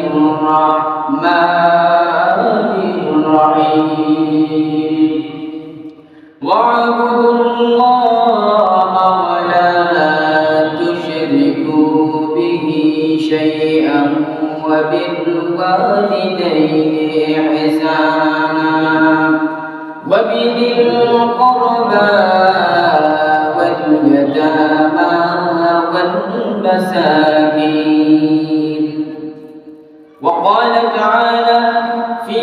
الرحمن الرحيم واعبدوا الله ولا تشركوا به شيئا وبالوالدين إحسانا وبذي القربى واليتامى والمساكين. وقال تعالى في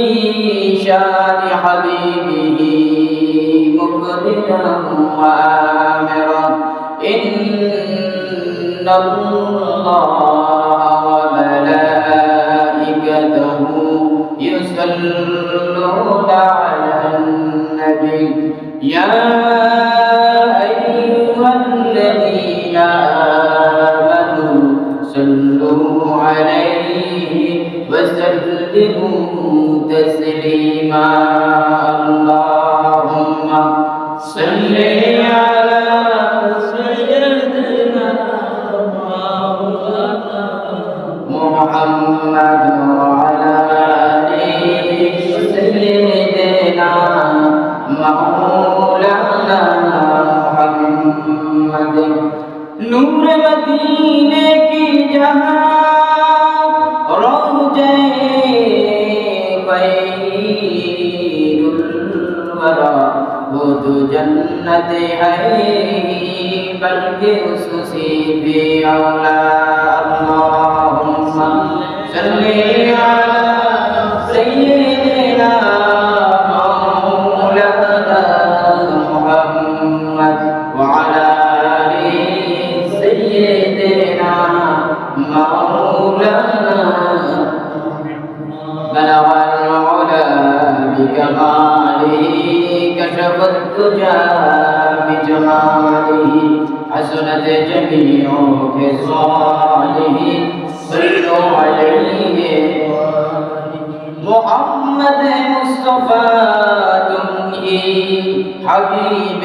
شان حبيبه مخبرا وآمرا إن الله وملائكته يصلون على النبي يا أيها الذين آمنوا صلوا عليه وسلموا تسليما. اللهم صل على سيدنا محمد وعلى آله سيدنا مولانا محمد नूर मदीने की जहां रोज़े खैरुल वरा वो तो जन्नत है बल्कि उससे भी औला। अल्लाहुम्मा सल्ली अला सय्यिदिना मौलाना मुहम्मद व अला سيدنا مولانا بلغ العلا بكماله كشف الدجى بجماله حسنت جميع خصاله صلوا عليه محمد مصطفى تمہی حبیب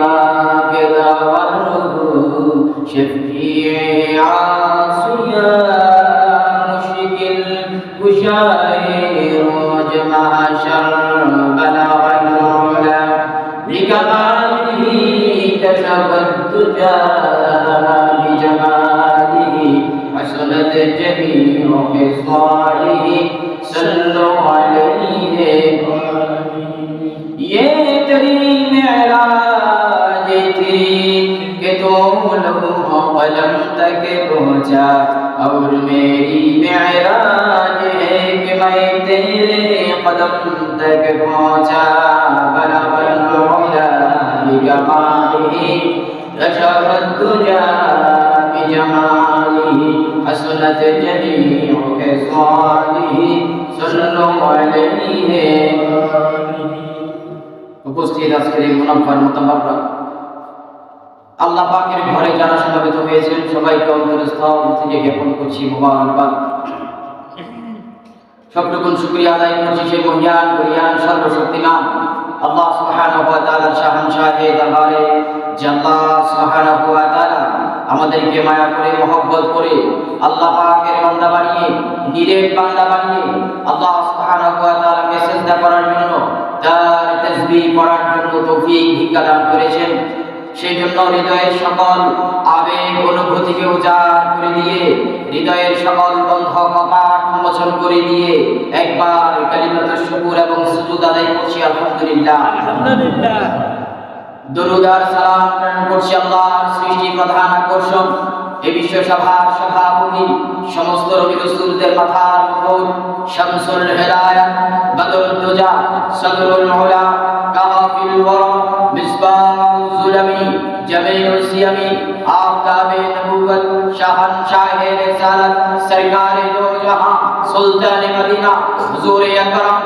پاک داور شفیع عاصیہ مشکل کشائے روز محشر بلغ العلا بکمالہ کشف الدجى بجمالہ حسنت جميع خصاله صلوا عليه. ये तेरी मेराज थी कि तू लम्हा कलम तक पहुँचा और मेरी मेराज है कि मैं तेरे कदम तक पहुँचा. बलगल उला बिकमालिही कशफ الدجى بجماله حسنت جميع خصاله صلوا عليه. উপস্থিত আজকের এই মুনাফার মুতাবারক আল্লাহ পাকের ঘরে যারা সমবেত হয়েছেন সবাইকে অন্তরস্থল থেকে জ্ঞাপন করছি মুবারকবাদ। সবটুকুন শুকরিয়া আদায় করছি সেই মহিয়ান বরিয়ান সর্বশক্তিমান আল্লাহ সুবহানাহু ওয়া তাআলার শাহানশাহে দরবারে যে আল্লাহ সুবহানাহু ওয়া তাআলা আমাদেরকে মায়া করে মহব্বত করে আল্লাহ পাকের বান্দা বানিয়ে নিরেট বান্দা বানিয়ে আল্লাহ সুবহানাহু ওয়া তাআলাকে সিজদা করার জন্য তার তাসবিহ পড়ার জন্য তৌফিক ভিক্ষা দান করেছেন। সেই জন্য হৃদয়ের সকল আবেগ অনুভূতিকে উজাড় করে দিয়ে হৃদয়ের সকল বন্ধ কপাট উন্মোচন করে দিয়ে একবার কালিমাতুশ শুকর এবং সুজুদ আদায় করছি আলহামদুলিল্লাহ। আলহামদুলিল্লাহ দরুদ আর সালাম প্রেরণ করছি আল্লাহর সৃষ্টি প্রধান আকর্ষণ এই বিশ্ব সভার সভাপতি সমস্ত নবী রাসূলদের মাথার উপর শামসুল হিদায়াত বদরুদ দুজা সদরুল উলা কাফিল ওয়ারা মিসবাহুল যুলামি জামিউল সিয়ামি আফতাবে নবুওয়াত শাহানশাহে রিসালাত সরকারে দো জাহান সুলতানে মদিনা হুজুরে আকরাম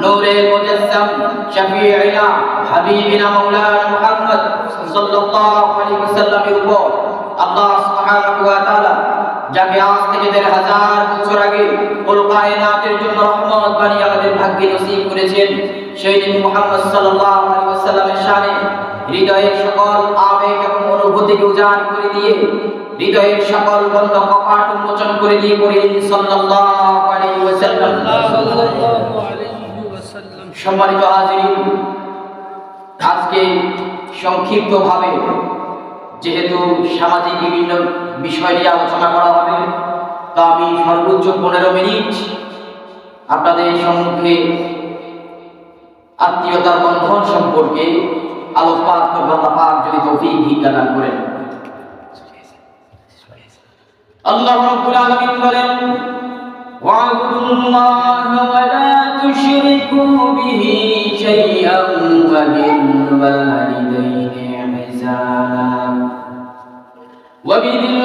নূরে মুজাসসাম শফিঈনা হাবিবিনা মাওলানা মুহাম্মদ সাল্লাল্লাহু আলাইহি ওয়াসাল্লামের উপর আল্লাহ সুবহানাহু ওয়া তাআলা যাকে আজ থেকে ১৫০০০ বছর আগে কুল কায়নাতের জন্য রহমত বানিয়ে আমাদের ভাগ্যে নসিব করেছেন সেই নবী মুহাম্মদ সাল্লাল্লাহু আলাইহি ওয়াসাল্লামের শানে হৃদয়ের সকল আবেগ এবং অনুভূতিকে উজাড় করে দিয়ে হৃদয়ের সকল বন্ধ কপাট উন্মোচন করে দিয়ে পড়ি সাল্লাল্লাহু আলাইহি ওয়াসাল্লাম। সম্মানিত হাজিরিন, আজকে সংক্ষিপ্তভাবে যেহেতু সামাজিক বিভিন্ন বিষয় নিয়ে আলোচনা করা হবে, তা আমি সর্বোচ্চ 15 মিনিট আপনাদের সম্মুখে আত্মীয়তার বন্ধন সম্পর্কে আলোকপাত করব। আল্লাহ পাক যদি তৌফিক দান করেন। আল্লাহ রাব্বুল আলামিন বলেন, ওয়া'বুদুল্লাহ ওয়া লা তুশরিকু বিহি শাইআন ওয়া বিল ওয়ালিদাইনি ইহসানা ওয়া বিযিল